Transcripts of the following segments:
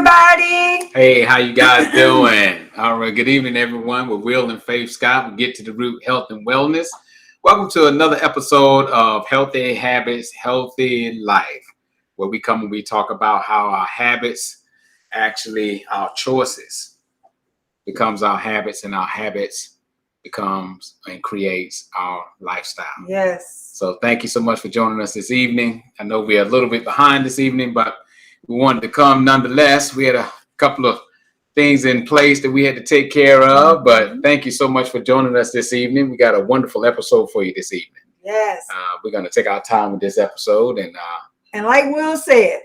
everybody. Hey, how you guys doing? All right, good evening, everyone. We're Will and Faith Scott. We get to the root, health and wellness. Welcome to another episode of Healthy Habits, Healthy Life, where we come and we talk about how our habits, actually our choices, becomes our habits, and our habits becomes and creates our lifestyle. Yes. So thank you so much for joining us this evening. I know we're a little bit behind this evening, but we wanted to come nonetheless. We had a couple of things in place that we had to take care of, but thank you so much for joining us this evening. We got a wonderful episode for you this evening. Yes. We're going to take our time with this episode. And like Will said,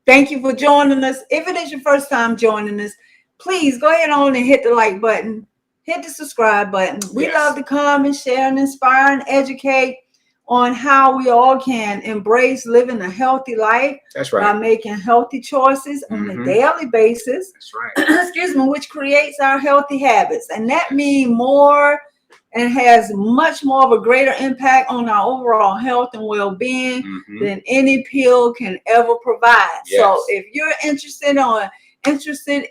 thank you for joining us. If it is your first time joining us, please go ahead on and hit the like button, hit the subscribe button. We love to come and share and inspire and educate on how we all can embrace living a healthy life. That's right. By making healthy choices on a daily basis. That's right. Excuse me, which creates our healthy habits. And that means more and has much more of a greater impact on our overall health and well-being than any pill can ever provide. Yes. So if you're interested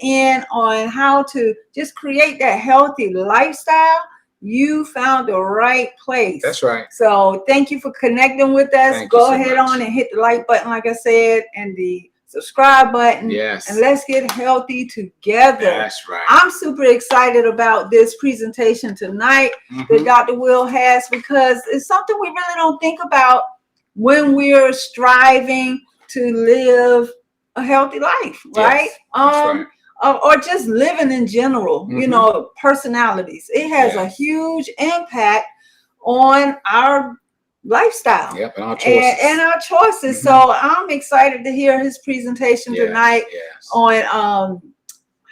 in how to just create that healthy lifestyle, you found the right place. That's right. So thank you for connecting with us. Thank Go you so ahead much. on and hit the like button, like I said, and the subscribe button. Yes. And let's get healthy together. That's right. I'm super excited about this presentation tonight that Dr. Will has, because it's something we really don't think about when we're striving to live a healthy life, right? Yes, that's right. Or just living in general, you know, personalities. It has a huge impact on our lifestyle. Yep, and our choices. And our choices. So I'm excited to hear his presentation tonight on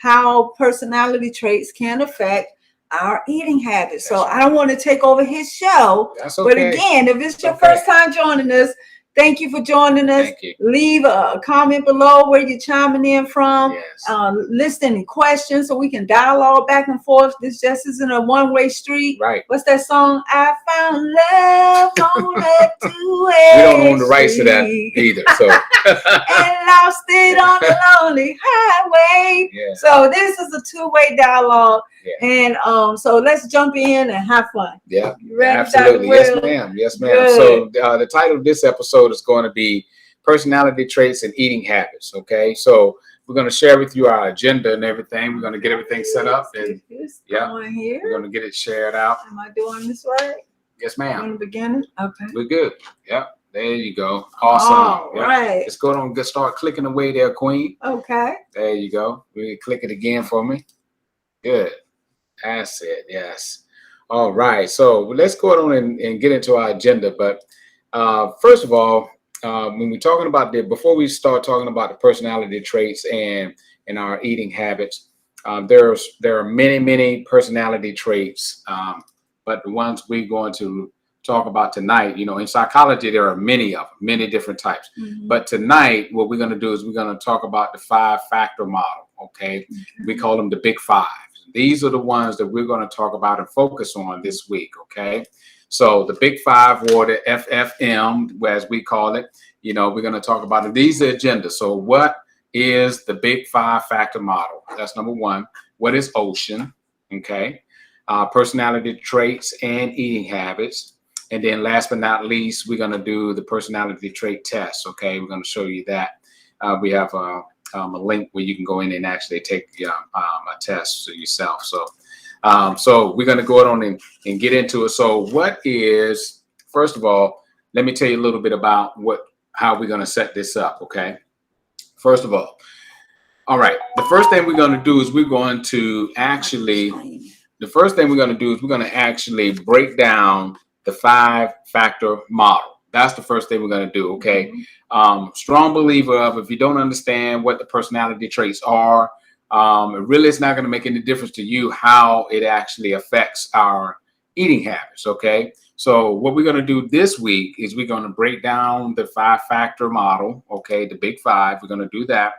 how personality traits can affect our eating habits. So I don't want to take over his show. That's okay. But again, if it's your first time joining us, thank you for joining us. Thank you. Leave a comment below where you're chiming in from. Yes. List any questions so we can dialogue back and forth. This just isn't a one-way street. Right. What's that song? I found love on that two-way We don't own the rights to that either. So and lost it on the lonely highway. Yeah. So this is a two-way dialogue. Yeah. And so let's jump in and have fun. Yeah, You ready, absolutely. Dr. Yes, Will? ma'am. Yes, ma'am. Good. So the title of this episode is going to be Personality Traits and Eating Habits. Okay, so we're going to share with you our agenda and everything. We're going to get everything set up, and here. we're going to get it shared out. Am I doing this right? Yes, From ma'am. the beginning? Okay. We're good. Yep. There you go. Awesome. All Yep. right. Let's go on and start clicking away there, Queen. Okay. There you go. Really click it again for me. Good. That's it. Yes. All right. So let's go on and get into our agenda. But first of all, when we're talking about before we start talking about the personality traits and our eating habits, there are many personality traits, but the ones we're going to talk about tonight, you know, in psychology, there are many of them, many different types. But tonight, what we're going to do is we're going to talk about the 5-factor model. Okay. We call them the big five. These are the ones that we're going to talk about and focus on this week. Okay. So the big five, or the FFM, as we call it, you know, we're going to talk about it. These are agendas. So what is the big 5-factor model? That's number one. What is OCEAN? Okay. Personality traits and eating habits. And then last but not least, we're going to do the personality trait test. Okay. We're going to show you that. We have a link where you can go in and actually take a test yourself. So we're going to go on and get into it. So what is, first of all, let me tell you a little bit about how we're going to set this up. Okay. First of all right. The first thing we're going to do is we're going to actually break down the 5-factor model. That's the first thing we're going to do. Okay. Strong believer of, if you don't understand what the personality traits are, it really is not going to make any difference to you how it actually affects our eating habits. Okay. So what we're going to do this week is we're going to break down the 5-factor model. Okay. The big five. We're going to do that.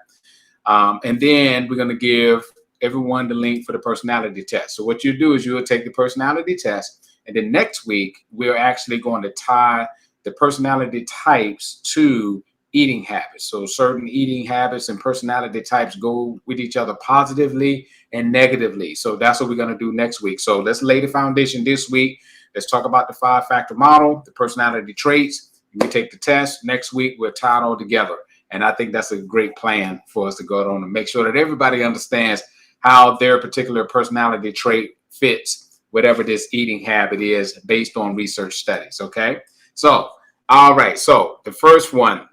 And then we're going to give everyone the link for the personality test. So what you do is you'll take the personality test, and then next week, we're actually going to tie the personality types to eating habits. So certain eating habits and personality types go with each other positively and negatively. So that's what we're going to do next week. So let's lay the foundation this week. Let's talk about the 5-factor model, the personality traits. We take the test. Next week, we'll tie it all together. And I think that's a great plan for us to go on and make sure that everybody understands how their particular personality trait fits whatever this eating habit is based on research studies. Okay. So, all right. So the first one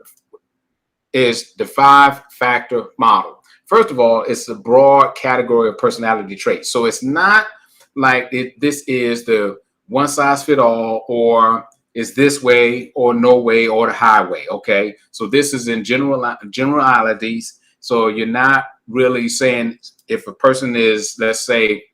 is the 5-factor model. First of all, it's a broad category of personality traits. So it's not like this is the one size fit all, or is this way or no way or the highway. Okay. So this is in generalities. So you're not really saying if a person is, let's say,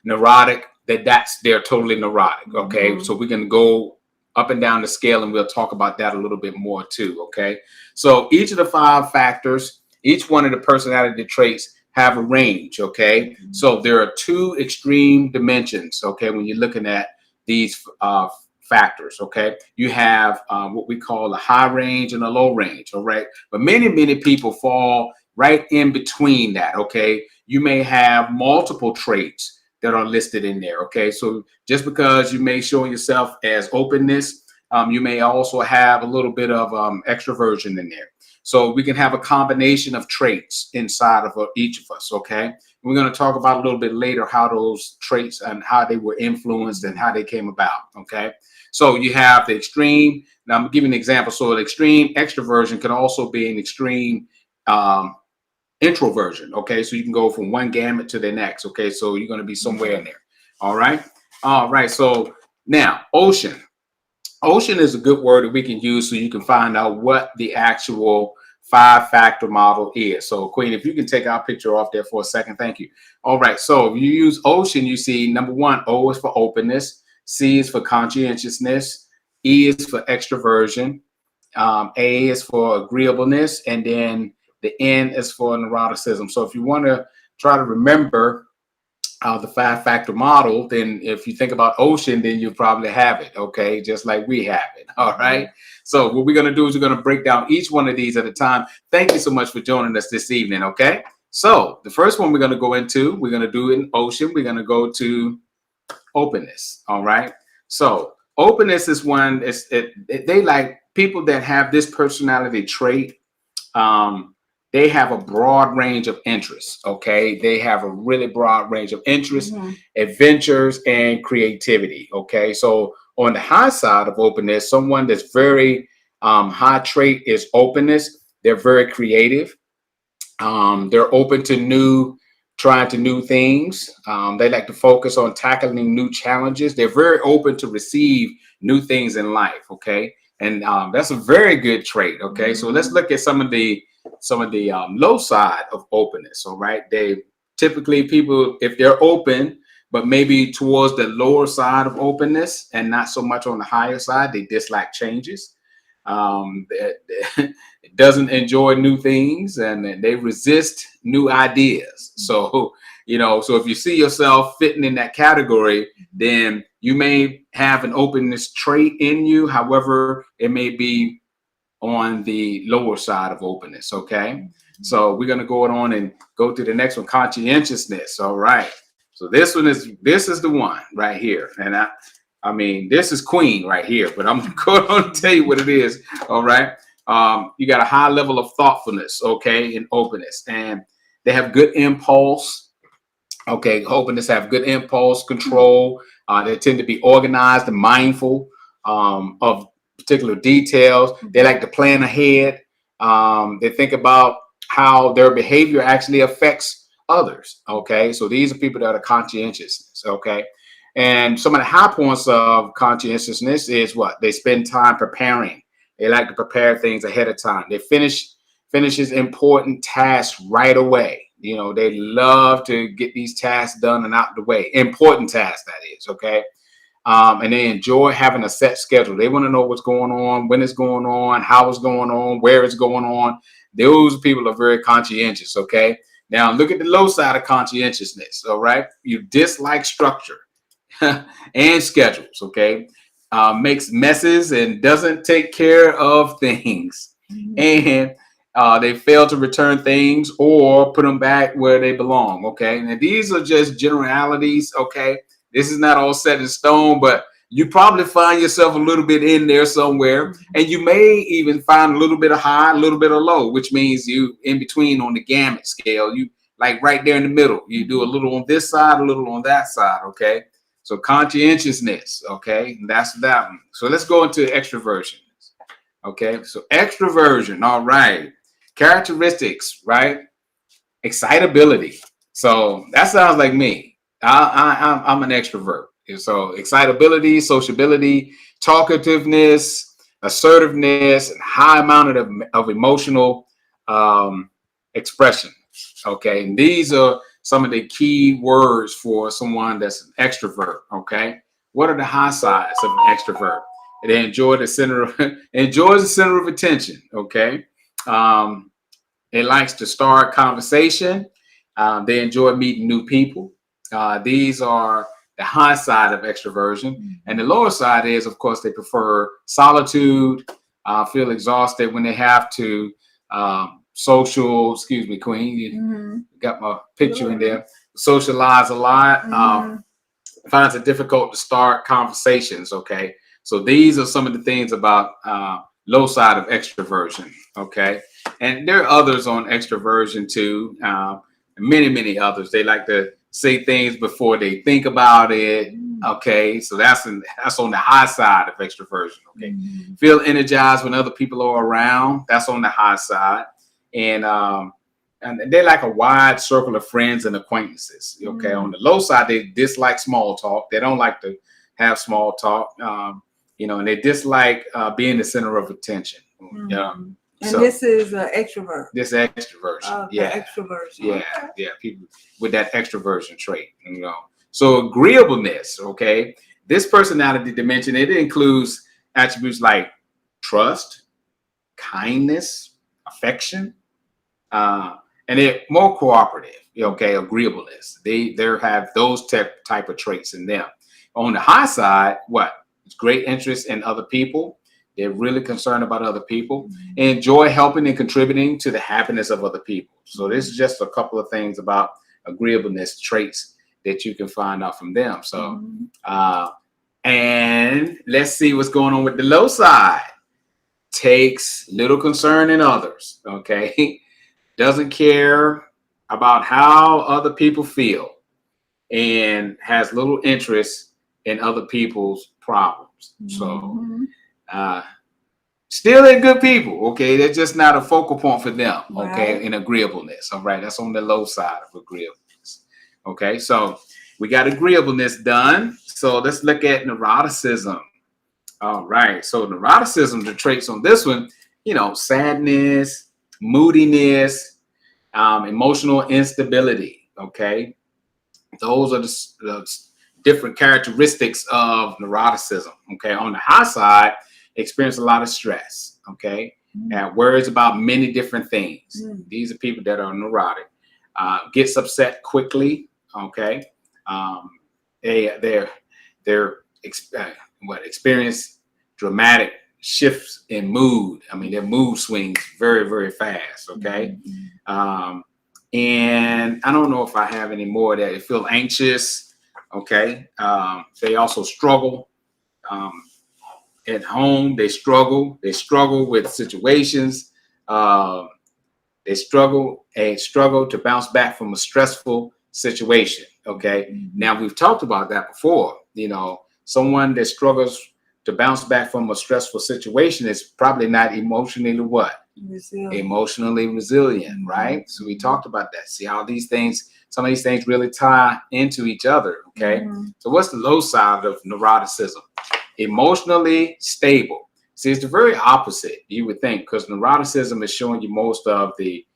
neurotic, they're totally neurotic. Okay. Mm-hmm. So we can go up and down the scale, and we'll talk about that a little bit more too. Okay. So each of the 5 factors, each one of the personality traits have a range. Okay. Mm-hmm. So there are 2 extreme dimensions. Okay. When you're looking at these factors. Okay. You have what we call a high range and a low range. All right. But many people fall right in between that. Okay. You may have multiple traits that are listed in there. Okay. So just because you may show yourself as openness, you may also have a little bit of extroversion in there. So we can have a combination of traits inside of each of us. Okay. We're going to talk about a little bit later how those traits and how they were influenced and how they came about. Okay. So you have the extreme. Now I'm giving an example. So an extreme extroversion could also be an extreme introversion. Okay. So you can go from one gamut to the next. Okay. So you're going to be somewhere in there. All right. All right. So now ocean. Ocean is a good word that we can use so you can find out what the actual 5-factor model is. So Queen, if you can take our picture off there for a second. Thank you. All right. So if you use ocean, you see number 1, O is for openness. C is for conscientiousness. E is for extroversion. A is for agreeableness. And then the N is for neuroticism. So if you want to try to remember the 5-factor model, then if you think about ocean, then you probably have it. Okay. Just like we have it. All right. So what we're going to do is we're going to break down each one of these at a time. Thank you so much for joining us this evening. Okay. So the first one we're going to go into, we're going to do in ocean. We're going to go to openness. All right. So openness is one, they like people that have this personality trait. They have a broad range of interests. Okay. They have a really broad range of interests, adventures, and creativity. Okay. So on the high side of openness, someone that's very high trait is openness. They're very creative. They're open to trying new things. They like to focus on tackling new challenges. They're very open to receive new things in life. Okay. And that's a very good trait. Okay. So let's look at some of the low side of openness. All right. They typically, people, if they're open, but maybe towards the lower side of openness and not so much on the higher side, they dislike changes. It doesn't enjoy new things, and they resist new ideas. So, so if you see yourself fitting in that category, then you may have an openness trait in you. However, it may be on the lower side of openness. Okay. So we're going to go on and go to the next one, conscientiousness. All right. So this is the one right here. And I mean, this is Queen right here, but I'm going to tell you what it is. All right. You got a high level of thoughtfulness. Okay. And openness, and they have good impulse. Okay. Openness have good impulse control. They tend to be organized and mindful of particular details. They like to plan ahead. They think about how their behavior actually affects others. Okay. So these are people that are conscientious. Okay. And some of the high points of conscientiousness is what? They spend time preparing. They like to prepare things ahead of time. They finishes important tasks right away. They love to get these tasks done and out the way. Important tasks, that is. Okay. And they enjoy having a set schedule. They want to know what's going on, when it's going on, how it's going on, where it's going on. Those people are very conscientious. Okay. Now look at the low side of conscientiousness. All right. You dislike structure and schedules. Okay. makes messes and doesn't take care of things, and they fail to return things or put them back where they belong. Okay, now these are just generalities. Okay, this is not all set in stone, but you probably find yourself a little bit in there somewhere, and you may even find a little bit of high, a little bit of low, which means you in between on the gamut scale. You like right there in the middle. You do a little on this side, a little on that side. Okay. So conscientiousness, okay, that's that one. So let's go into extroversion. Okay, so extroversion, all right. Characteristics, right? Excitability. So that sounds like me. I'm an extrovert. And so excitability, sociability, talkativeness, assertiveness, and high amount of emotional expression. Okay, and these are some of the key words for someone that's an extrovert. Okay, what are the high sides of an extrovert? They enjoys the center of attention. Okay, it likes to start conversation. They enjoy meeting new people. These are the high side of extroversion, and the lower side is, of course, they prefer solitude. Feel exhausted when they have to. Social, excuse me, Queen, you got my picture in there. Socialize a lot. Finds it difficult to start conversations. Okay, so these are some of the things about low side of extroversion. Okay, and there are others on extroversion too. Many others. They like to say things before they think about it. Okay, so that's on the high side of extroversion. Okay, feel energized when other people are around. That's on the high side. And they like a wide circle of friends and acquaintances. Okay, on the low side, they dislike small talk. They don't like to have small talk. And they dislike being the center of attention. And so, this is an extrovert. This extroversion. Yeah, extroversion. Yeah, yeah. People with that extroversion trait. So agreeableness. Okay, this personality dimension, it includes attributes like trust, kindness, affection, and they're more cooperative. Okay, agreeableness. They have those type of traits in them. On the high side, what? It's great interest in other people. They're really concerned about other people. Enjoy helping and contributing to the happiness of other people. So this is just a couple of things about agreeableness traits that you can find out from them. So, and let's see what's going on with the low side. Takes little concern in others. Okay. Doesn't care about how other people feel and has little interest in other people's problems. So, still they're good people. Okay. They're just not a focal point for them. Okay. In agreeableness. All right. That's on the low side of agreeableness. Okay. So we got agreeableness done. So let's look at neuroticism. All right. So neuroticism, the traits on this one, sadness, moodiness, emotional instability. Okay. Those are the different characteristics of neuroticism. Okay. On the high side, experience a lot of stress. Okay. And worries about many different things. These are people that are neurotic. Gets upset quickly. Okay. They're experience dramatic shifts in mood. I mean, their mood swings very, very fast. Okay. And I don't know if I have any more that they feel anxious. Okay. They also struggle at home. They struggle with situations. They struggle to bounce back from a stressful situation. Okay. Now we've talked about that before. Someone that struggles to bounce back from a stressful situation is probably not emotionally resilient, right? So we talked about that. See how some of these things really tie into each other. Okay. So what's the low side of neuroticism? Emotionally stable. See, it's the very opposite, you would think, because neuroticism is showing you most of the,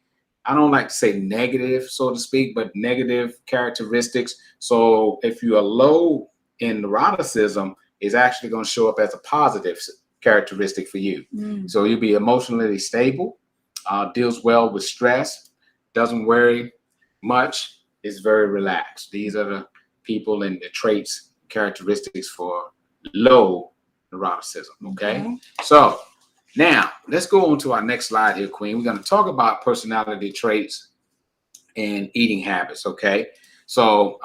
I don't like to say negative, so to speak, but negative characteristics. So if you are low in neuroticism, is actually going to show up as a positive characteristic for you. So you'll be emotionally stable, deals well with stress, doesn't worry much, is very relaxed. These are the people and the traits, characteristics for low neuroticism. Okay. So now let's go on to our next slide here, Queen. We're going to talk about personality traits and eating habits. Okay. So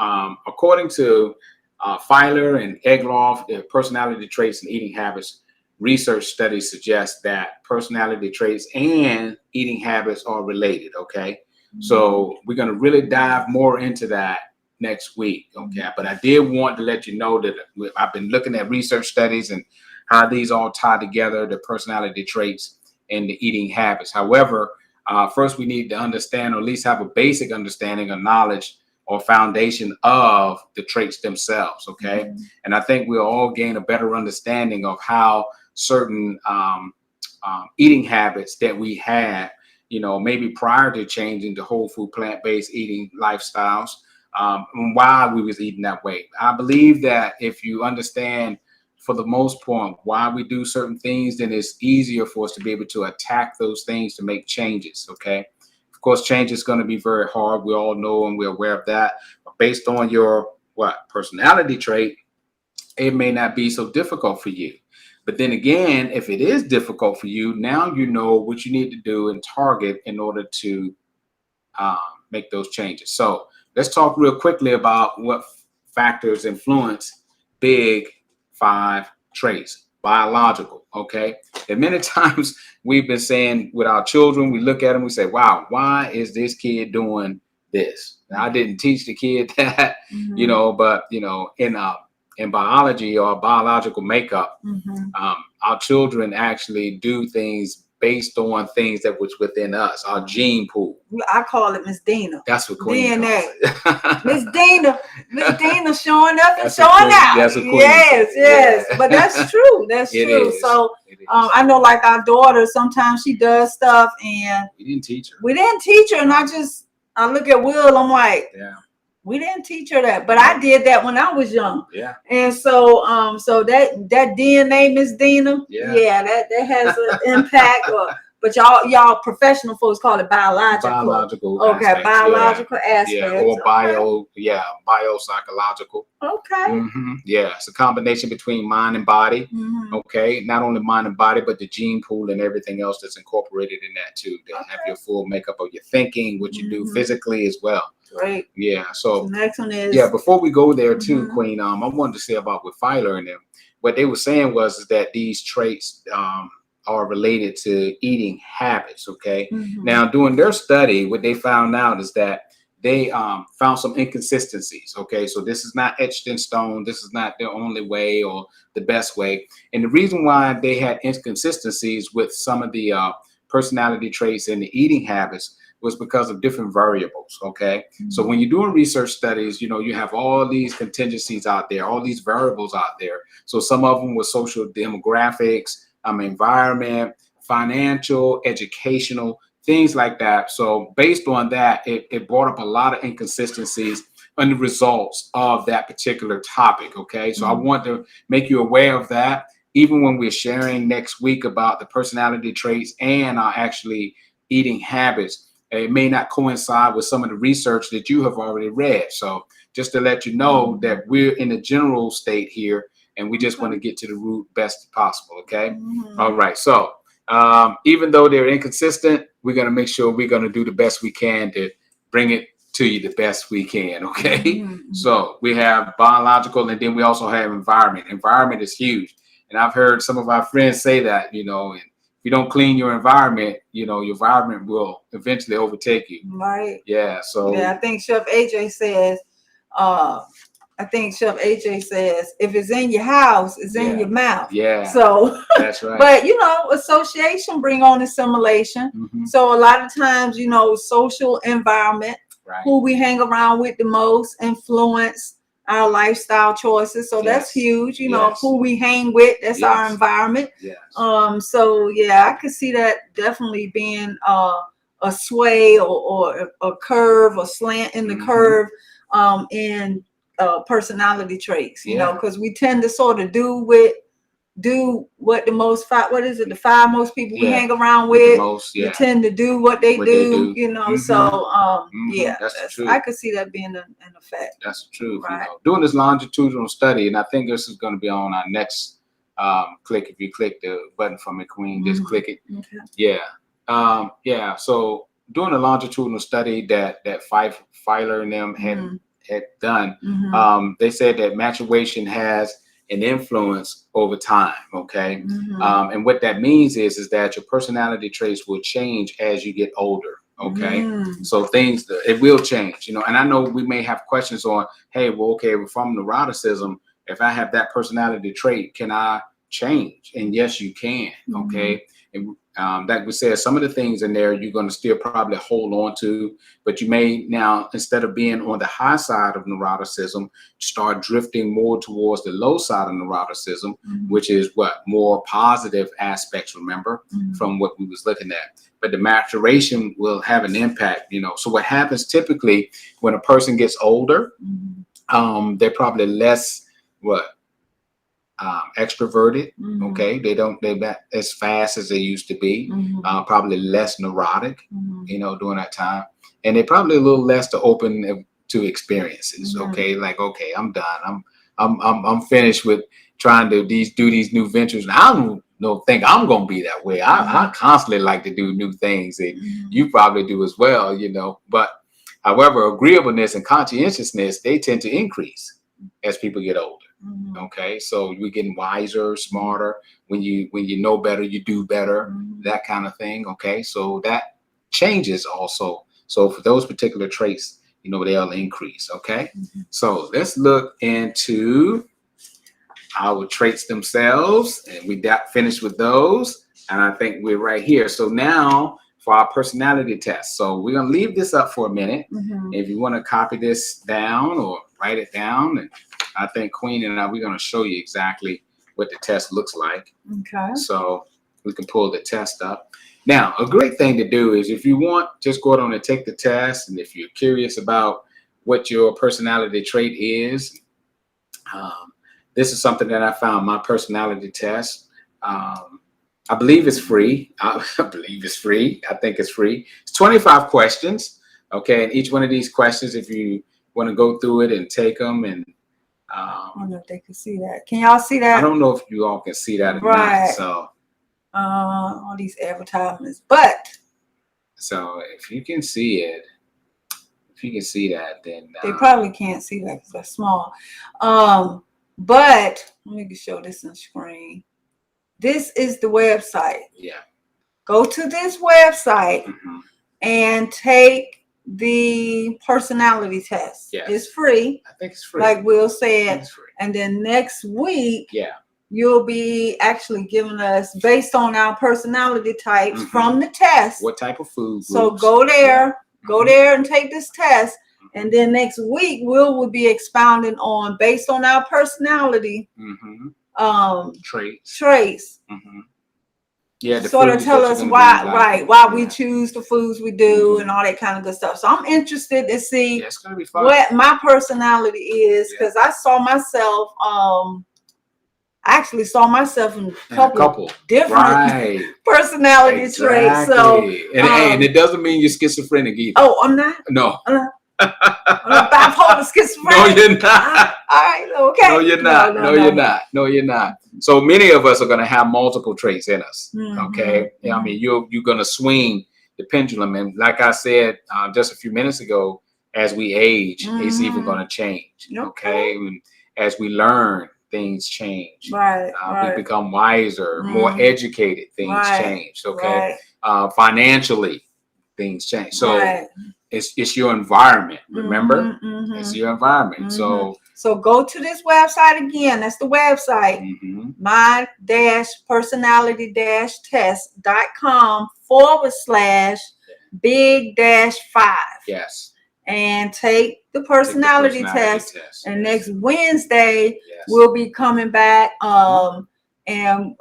according to Feiler and Egloff, the personality traits and eating habits research studies suggest that personality traits and eating habits are related. Okay. So we're going to really dive more into that next week. Okay. But I did want to let you know that I've been looking at research studies and how these all tie together, the personality traits and the eating habits. However, first we need to understand, or at least have a basic understanding or knowledge or foundation of the traits themselves. Okay. And I think we'll all gain a better understanding of how certain eating habits that we had, you know, maybe prior to changing to whole food, plant-based eating lifestyles, and why we was eating that way. I believe that if you understand, for the most part, why we do certain things, then it's easier for us to be able to attack those things to make changes. Okay. Of course, change is going to be very hard. We all know and we're aware of that. But based on your personality trait, it may not be so difficult for you. But then again, if it is difficult for you, now you know what you need to do and target in order to make those changes. So let's talk real quickly about what factors influence big 5 traits, biological. Okay. And many times we've been saying with our children, we look at them, we say, wow, why is this kid doing this? Now, I didn't teach the kid that, you know, but, you know, in biology or biological makeup, our children actually do things based on things that was within us, our gene pool. I call it Miss Dina. That's what Queen DNA. calls it. Miss Dina showing up and That's showing out. That's what Queen Yes, yes. Yeah. But that's true. That's It true. is. So It is. I know, like our daughter, sometimes she does stuff and we didn't teach her. We didn't teach her, and I look at Will, I'm like, yeah. We didn't teach her that, but I did that when I was young. Yeah. And so, so that DNA, Miss Dina, that has an impact. But y'all professional folks call it biological. Biological. Okay, aspects, biological aspects. Yeah, or biopsychological. Okay. Yeah, it's a combination between mind and body. Okay, not only mind and body, but the gene pool and everything else that's incorporated in that too. To have your full makeup of your thinking, what you do physically as well. Right. Yeah. So the next one is before we go there too, Queen, I wanted to say about with Feiler and them. What they were saying was that these traits are related to eating habits. Okay. Now, doing their study, what they found out is that they found some inconsistencies. Okay. So this is not etched in stone. This is not the only way or the best way. And the reason why they had inconsistencies with some of the personality traits and the eating habits was because of different variables. Okay. So when you're doing research studies, you know, you have all these contingencies out there, all these variables out there. So some of them were social demographics, environment, financial, educational, things like that. So based on that, it brought up a lot of inconsistencies in the results of that particular topic. Okay. So I want to make you aware of that, even when we're sharing next week about the personality traits and our actually eating habits. It may not coincide with some of the research that you have already read. So just to let you know that we're in a general state here, and we just want to get to the root best possible. Okay. All right. So even though they're inconsistent, we're going to make sure we're going to do the best we can to bring it to you the best we can. Okay. So we have biological, and then we also have environment. Environment is huge. And I've heard some of our friends say that, you know, and if you don't clean your environment, you know, your environment will eventually overtake you. Right. Yeah. So I think Chef AJ says, if it's in your house, it's in your mouth. Yeah. So that's right. But you know, association bring on assimilation. So a lot of times, you know, social environment, who we hang around with the most, influence our lifestyle choices. So that's huge. You know, who we hang with, that's our environment. So yeah, I could see that definitely being a sway or a curve or slant in the curve in personality traits, you know, because we tend to sort of do what the most the 5 most people we hang around with we tend to do what they do, you know. So that's true. I could see that being an effect. That's true. You know, doing this longitudinal study, and I think this is going to be on our next click. If you click the button for me, Queen, just click it. Okay. Yeah. Yeah. So doing a longitudinal study that Filer and them had done, they said that maturation has an influence over time. Okay. And what that means is that your personality traits will change as you get older. Okay. So it will change, and I know we may have questions on, hey, well, okay, from neuroticism, if I have that personality trait, can I change? And yes, you can. Okay. And like we said, some of the things in there you're going to still probably hold on to, but you may now, instead of being on the high side of neuroticism, start drifting more towards the low side of neuroticism, which is what more positive aspects, remember, from what we was looking at. But the maturation will have an impact, So what happens typically when a person gets older, they're probably less extroverted. Okay, they're not as fast as they used to be. Probably less neurotic, during that time, and they're probably a little less open to experiences. Okay, like, okay, I'm done. I'm finished with trying to do these new ventures. And I don't think I'm gonna be that way. I constantly like to do new things, and you probably do as well, But however, agreeableness and conscientiousness, they tend to increase as people get older. Okay, so we're getting wiser, smarter. When you know better, you do better, that kind of thing. Okay, so that changes also. So for those particular traits, they'll increase. Okay, so let's look into our traits themselves, and we finished with those, and I think we're right here. So now for our personality test. So we're gonna leave this up for a minute. If you want to copy this down or write it down, and I think Queen and we're going to show you exactly what the test looks like. Okay. So we can pull the test up. Now, a great thing to do is if you want, just go on and take the test. And if you're curious about what your personality trait is, this is something that I found, my personality test. I believe it's free. I believe it's free. I think it's free. It's 25 questions. Okay. And each one of these questions, if you want to go through it and take them, and I don't know if they can see that. Can y'all see that? I don't know if you all can see that or not. So all these advertisements, but so if you can see it, then they probably can't see that because they're small. But let me show this on screen. This is the website. Yeah. Go to this website and take the personality test. Yes. It's free. I think it's free. Like Will said. And then next week, you'll be actually giving us, based on our personality types from the test, what type of food groups. So go there, and take this test. And then next week, will be expounding on, based on our personality traits. Yeah, sort of tell us why we choose the foods we do and all that kind of good stuff. So I'm interested to see it's gonna be fun. What my personality is, because I saw myself. I actually saw myself in a couple different personality traits. So and it doesn't mean you're schizophrenic either. Oh, I'm not. No. I'm bipolar schizophrenic. No, you're not. All right, okay. No, you're not. No, you're not. No, you're not. So many of us are going to have multiple traits in us. Okay, I mean, you're going to swing the pendulum, and like I said just a few minutes ago, as we age, it's even going to change. Okay, and as we learn, things change. Right. We become wiser, more educated. Things change. Okay, financially, things change. So. It's your environment, remember? It's your environment. So go to this website again. That's the website, my-personality-test.com/big-5. Yes. And take the personality test. And next Wednesday, we'll be coming back. And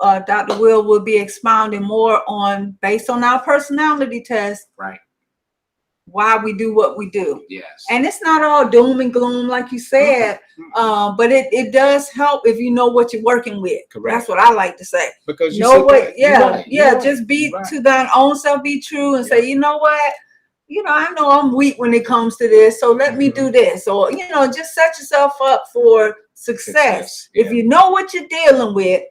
Dr. Will be expounding more on, based on our personality test. Right. Why we do what we do. Yes. And it's not all doom and gloom, like you said, but it does help if you know what you're working with. Correct. That's what I like to say. Because just be to thine own self, be true, and say, you know what? I know I'm weak when it comes to this, so let me do this. Or, just set yourself up for success. If you know what you're dealing with,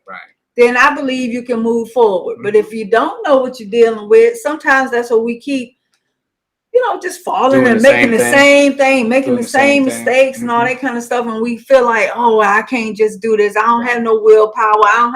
then I believe you can move forward. But if you don't know what you're dealing with, sometimes that's what we keep, just falling Doing and the making the same thing, making Doing the the same same thing. mistakes and all that kind of stuff. And we feel like, oh, I can't just do this. I don't have no willpower.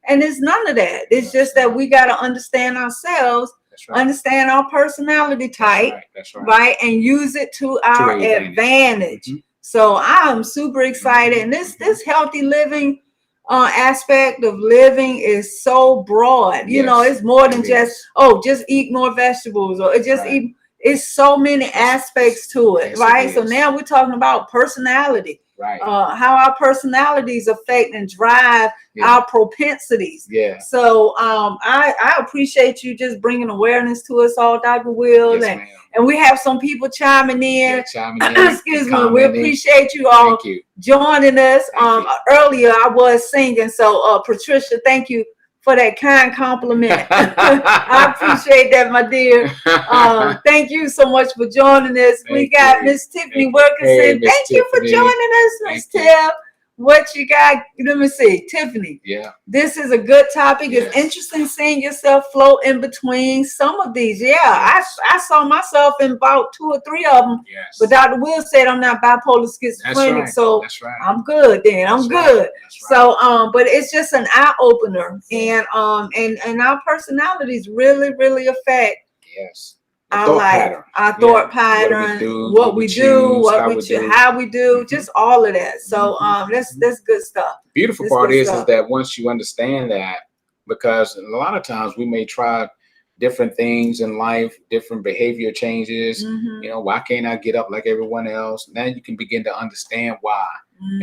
And it's none of that. It's just that we got to understand ourselves, understand our personality type, That's right? And use it to our advantage. So I'm super excited. And this healthy living aspect of living is so broad. It's more than just eat more vegetables or just eat. It's so many aspects to it, right? So now we're talking about personality, right? How our personalities affect and drive our propensities. Yeah. So I appreciate you just bringing awareness to us all, Dr. Will, and we have some people chiming in. Excuse me. We appreciate you all joining us. Earlier I was singing, so Patricia, thank you for that kind compliment. I appreciate that, my dear. Thank you so much for joining us. We got Miss Tiffany Wilkinson. Thank you for joining us, Miss Tiff. What you got? Let me see, Tiffany. Yeah. This is a good topic. It's interesting seeing yourself float in between some of these. Yeah, I saw myself in about 2 or 3 of them. Yes. But Dr. Will said I'm not bipolar schizophrenic, so I'm good then. I'm good. So but it's just an eye opener, and our personalities really, really affect our life, our thought pattern, what we do, how we do, just all of that. So that's good stuff. Beautiful part is that once you understand that, because a lot of times we may try different things in life, different behavior changes. Why can't I get up like everyone else? Now you can begin to understand why,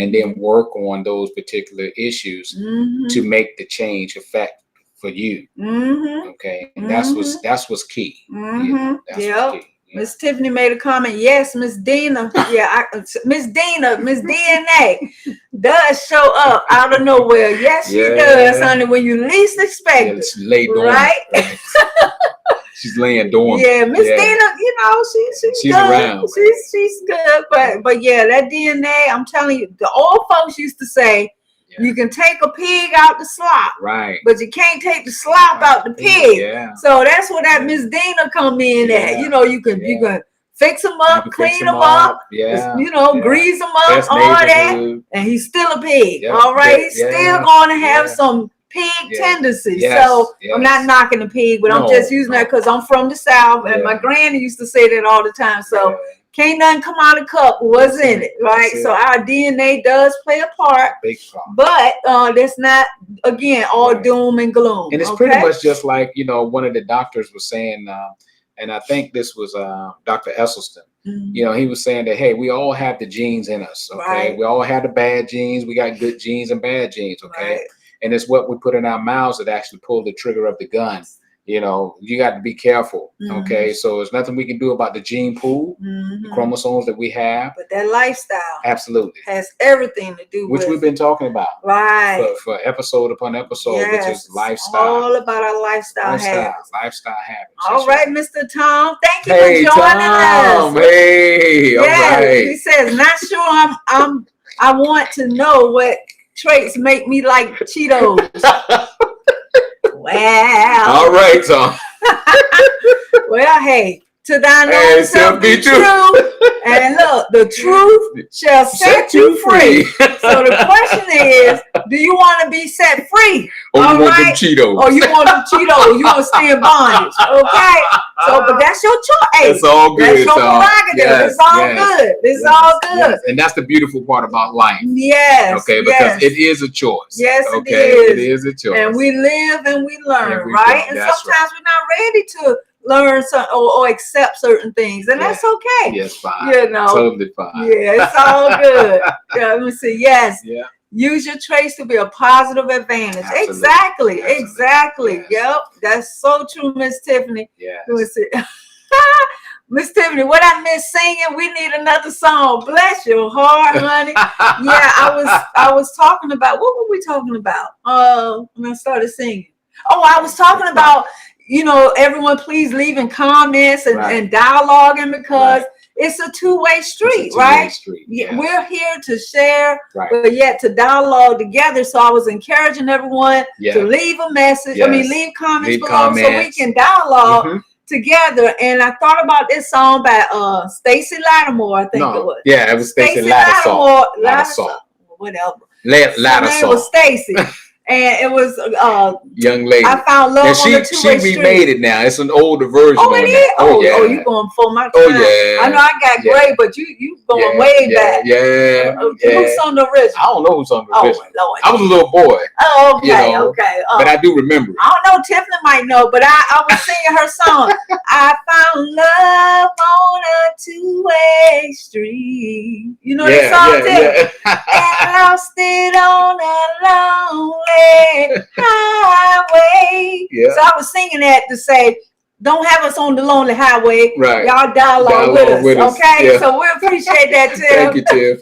and then work on those particular issues to make the change effect for you. Okay, and that's what's key. What's key. Miss Tiffany made a comment. Yes, Miss Dina. Miss DNA does show up out of nowhere. Yes, she does, honey. When you least expect it, right? She's laying dormant. Yeah, Miss Dina, she's good. Around. She's good, but yeah, that DNA. I'm telling you, the old folks used to say, you can take a pig out the slop, right? But you can't take the slop out the pig. So that's where that Miss Dina come in at. You can fix them up, clean them up, grease them up, all that, and he's still a pig. All right, he's still going to have some pig tendencies. So I'm not knocking the pig, but I'm just using that because I'm from the South, and my granny used to say that all the time. So can't nothing come out of cup what's in it, right? So our DNA does play a part, but that's not, again, all doom and gloom. And it's pretty much just like, one of the doctors was saying, and I think this was Dr. Esselstyn. He was saying that, hey, we all have the genes in us, okay? We all have the bad genes. We got good genes and bad genes, okay? And it's what we put in our mouths that actually pull the trigger of the gun. You got to be careful. Okay. So there's nothing we can do about the gene pool, the chromosomes that we have. But that lifestyle absolutely has everything to do with, which we've been talking about. Right. For episode upon episode, which is lifestyle. All about our lifestyle habits. Lifestyle habits. All right, Mr. Tom. Thank you for joining us. Hey, all right. He says, not sure I want to know what traits make me like Cheetos. Well, all right, Tom. Well, hey, to thine own self be true. And look, the truth shall set you free. So the question is, do you want to be set free? Or you want them Cheetos? Or you want them Cheetos? You want to stay in bondage? Okay. So, but that's your choice. It's all good. That's your prerogative. It's all good. It's all good. Yes. And that's the beautiful part about life. Yes. Okay, because it is a choice. Yes, okay? It is a choice. And we live and we learn, right? And sometimes we're not ready to learn or accept certain things, and that's okay. Yes, fine. Totally fine. Yeah, it's all good. Let me see. Yes. Yeah. Use your traits to be a positive advantage. Absolutely. Exactly. Yes. Yep. That's so true, Miss Tiffany. Yeah. Let me see. Miss Tiffany, what I miss singing, we need another song. Bless your heart, honey. I was talking about, what were we talking about? When I started singing. Oh, I was talking about, everyone please leave in comments and dialoguing, because it's a two-way street, It's a two-way right? street, Yeah, yes. we're here to share, Right. but yet to dialogue together. So I was encouraging everyone to leave a message. I mean, leave comments below so we can dialogue together. And I thought about this song by Stacey Lattimore, I think it was. Yeah, it was Stacey Lattimore. Whatever. Her name was Stacey. And it was young lady. I found love on the two-way street. She street. remade it now. It's an older version. Oh, it is? Oh, yeah. Oh, you going for my time. Oh, yeah. I know I got gray, but you going way back. Yeah. Who's on the original? I don't know who's on the original. Oh, Lord. I was a little boy. Oh, okay, you know, okay. But I do remember it. I don't know, Tiffany might know, but I was singing her song. I found love on a two-way street. You know that song, Tiffany? And lost it on a lonely highway. Yeah. So I was singing that to say, don't have us on the lonely highway. Right. Y'all dialogue with us. Okay. Yeah. So we appreciate that, Tiff. Thank you, Tiff.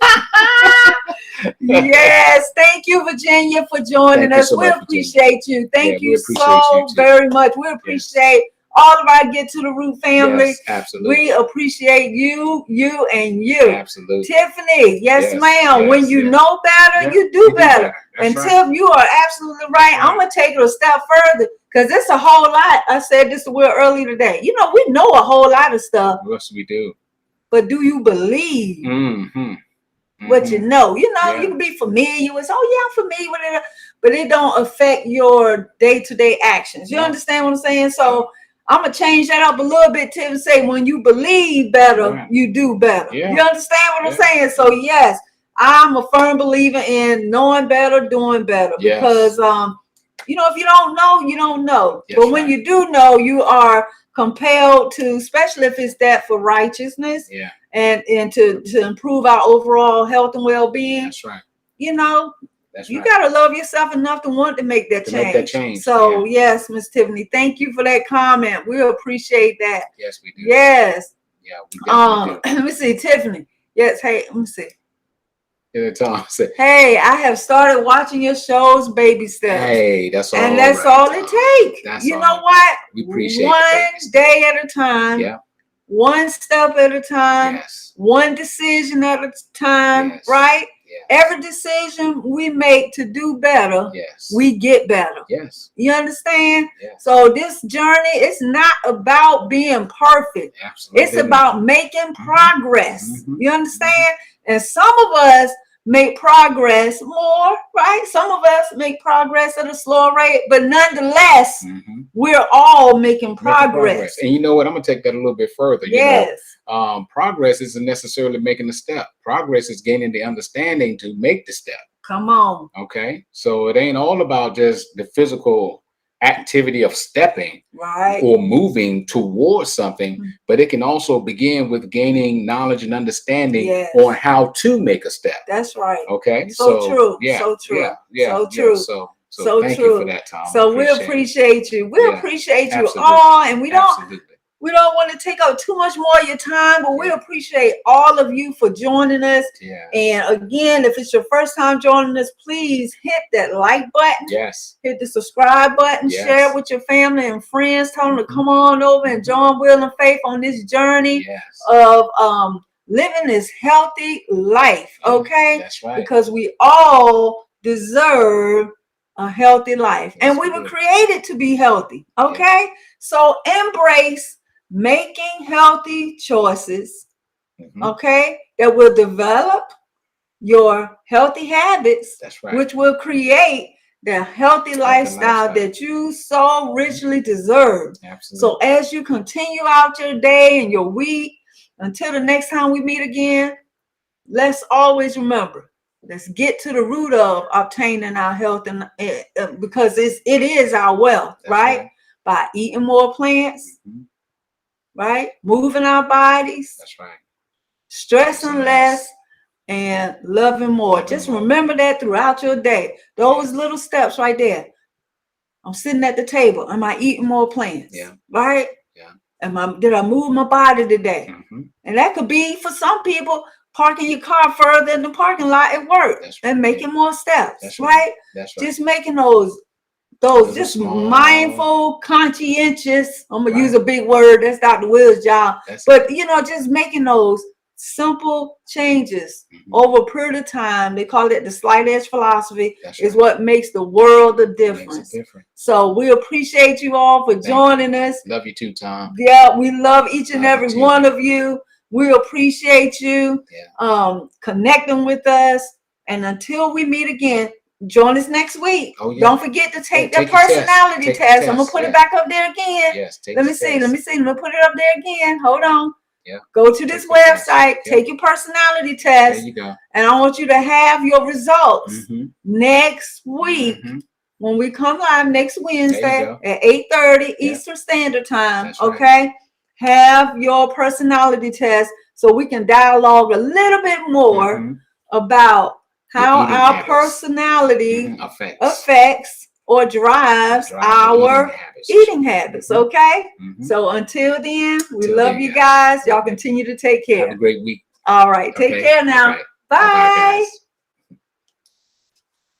Yes. Thank you, Virginia, for joining us. So we appreciate you. Thank you so you very much. We appreciate all of our Get to the Root family. Yes, absolutely. We appreciate you, and you. Absolutely. Tiffany, yes, ma'am. When you know better, you do better. And Tiff, you are absolutely right. I'm going to take it a step further because it's a whole lot. I said this to Will early today. You know, we know a whole lot of stuff. Yes, we do. But do you believe what you know? You know, you can be familiar with, I'm familiar with it, but it don't affect your day-to-day actions. You understand what I'm saying? So I'm going to change that up a little bit to say when you believe better, you do better. You understand what I'm saying? So, yes, I'm a firm believer in knowing better, doing better. Because, you know, if you don't know, you don't know. But when you do know, you are compelled to, especially if it's that for righteousness and to improve our overall health and well-being. That's right. You know, you got to love yourself enough to want to make that change. So, yes, Miss Tiffany, thank you for that comment. We appreciate that. Yes, we do. Yes. Yeah, we definitely do. Let me see, Tiffany. Yes, hey, let me see. Tom said, hey, I have started watching your shows, Baby Steps. Hey, that's all. And that's all it takes. You know what? We appreciate one day at a time. Yeah. One step at a time. Yes. One decision at a time. Right? Every decision we make to do better, we get better. Yes. You understand? Yes. So this journey is not about being perfect. Absolutely. It's about making progress. You understand? And some of us make progress more, right? Some of us make progress at a slower rate, but nonetheless, we're all making progress. And you know what? I'm going to take that a little bit further. Yes. You know, progress isn't necessarily making a step. Progress is gaining the understanding to make the step. Come on. Okay. So it ain't all about just the physical activity of stepping or moving towards something, but it can also begin with gaining knowledge and understanding on how to make a step. That's right. Okay. So true. Yeah. So true. Yeah. So true. So thank you for that, Tom. So we appreciate you. We appreciate you all, and we don't want to take up too much more of your time, but we appreciate all of you for joining us. And again, if it's your first time joining us, please hit that like button. Yes. Hit the subscribe button. Share it with your family and friends. Tell them to come on over and join Will and Faith on this journey of living this healthy life. Okay? That's right. Because we all deserve a healthy life. And we were created to be healthy. Okay? So embrace making healthy choices, okay, that will develop your healthy habits, which will create the healthy lifestyle that you so richly deserve. So as you continue out your day and your week, until the next time we meet again, let's always remember, let's get to the root of obtaining our health, and because it is our wealth, right? By eating more plants, right? Moving our bodies. That's right. Stressing less and loving more. Just remember that throughout your day. Those little steps right there. I'm sitting at the table. Am I eating more plants? Right? Did I move my body today? And that could be for some people parking your car further in the parking lot at work and making more steps. Right? That's right. Just making those those just mindful, conscientious. I'm gonna use a big word. That's Dr. Will's job. But you know, just making those simple changes over a period of time. They call it the slight edge philosophy. Is what makes the world a difference. So we appreciate you all for joining us. Love you too, Tom. Yeah, we love each and every one of you. We appreciate you connecting with us. And until we meet again, join us next week. Don't forget to take the personality test. I'm gonna put it back up there again. Let me see. Let me put it up there again. Hold on. Go to this website, take your personality test. There you go. And I want you to have your results next week when we come live next Wednesday at 8:30 Eastern Standard Time. Okay. Have your personality test so we can dialogue a little bit more about how our personality affects or drives our eating habits. Okay. So until then, we love you guys. Y'all continue to take care. Have a great week. All right. Take care now. Bye. Bye, guys.